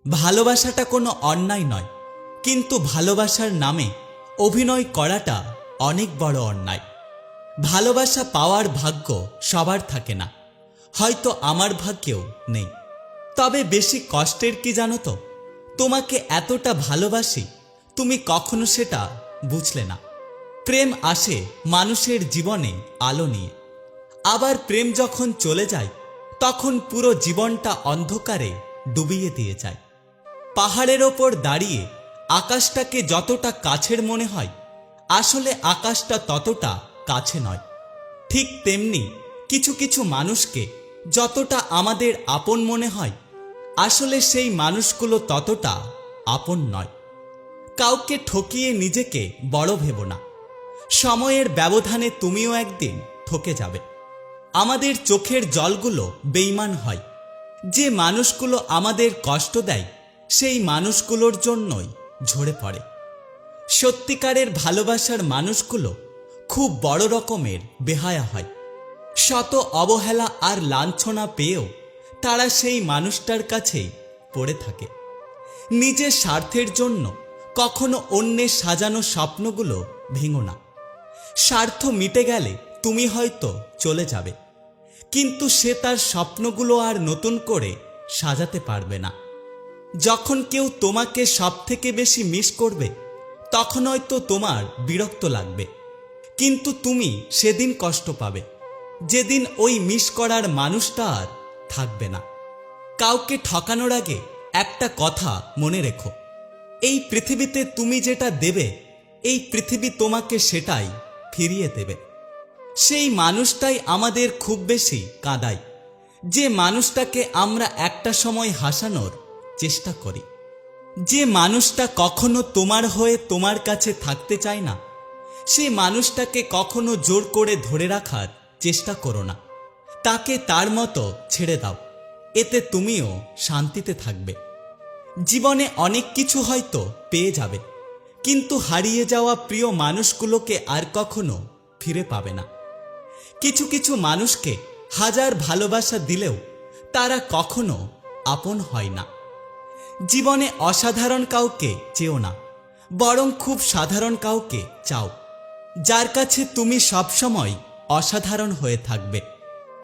ভালোবাসাটা কোনো অন্যায় নয়, কিন্তু ভালোবাসার নামে অভিনয় করাটা অনেক বড় অন্যায়। ভালোবাসা পাওয়ার ভাগ্য সবার থাকে না, হয়তো আমার ভাগ্যেও নেই। তবে বেশি কষ্টের কি জানো তো, তোমাকে এতটা ভালোবাসি, তুমি কখনো সেটা বুঝলে না। প্রেম আসে মানুষের জীবনে আলো নিয়ে, আবার প্রেম যখন চলে যায় তখন পুরো জীবনটা অন্ধকারে ডুবিয়ে দিয়ে যায়। পাহাড়ের ওপর দাঁড়িয়ে আকাশটাকে যতটা কাছের মনে হয়, আসলে আকাশটা ততটা কাছে নয়। ঠিক তেমনি কিছু কিছু মানুষকে যতটা আমাদের আপন মনে হয়, আসলে সেই মানুষগুলো ততটা আপন নয়। কাউকে ঠকিয়ে নিজেকে বড় ভেবো না, সময়ের ব্যবধানে তুমিও একদিন ঠকে যাবে। আমাদের চোখের জলগুলো বেঈমান হয়, যে মানুষগুলো আমাদের কষ্ট দেয় সেই মানুষগুলোর জন্যই ঝরে পড়ে। সত্যিকারের ভালোবাসার মানুষগুলো খুব বড় রকমের বেহায়া হয়। শত অবহেলা আর লাঞ্ছনা পেয়েও তারা সেই মানুষটার কাছেই পড়ে থাকে। নিজের স্বার্থের জন্য কখনো অন্যের সাজানো স্বপ্নগুলো ভেঙো না। স্বার্থ মিটে গেলে তুমি হয়তো চলে যাবে, কিন্তু সে তার স্বপ্নগুলো আর নতুন করে সাজাতে পারবে না। যখন কেউ তোমাকে সবথেকে বেশি মিস করবে, তখন হয়তো তোমার বিরক্ত লাগবে, কিন্তু তুমি সেদিন কষ্ট পাবে যেদিন ওই মিস করার মানুষটা আর থাকবে না। কাউকে ঠকানোর আগে একটা কথা মনে রেখো, এই পৃথিবীতে তুমি যেটা দেবে, এই পৃথিবী তোমাকে সেটাই ফিরিয়ে দেবে। সেই মানুষটাই আমাদের খুব বেশি কাঁদায়, যে মানুষটাকে আমরা একটা সময় হাসানোর চেষ্টা করি। যে মানুষটা কখনো তোমার হয়ে তোমার কাছে থাকতে চায় না, সেই মানুষটাকে কখনো জোর করে ধরে রাখার চেষ্টা করো না। তাকে তার মতো ছেড়ে দাও, এতে তুমিও শান্তিতে থাকবে। জীবনে অনেক কিছু হয়তো পেয়ে যাবে, কিন্তু হারিয়ে যাওয়া প্রিয় মানুষগুলোকে আর কখনো ফিরে পাবে না। কিছু কিছু মানুষকে হাজার ভালোবাসা দিলেও তারা কখনো আপন হয় না। জীবনে অসাধারণ কাউকে চেও না, বরং খুব সাধারণ কাউকে চাও, যার কাছে তুমি সবসময় অসাধারণ হয়ে থাকবে।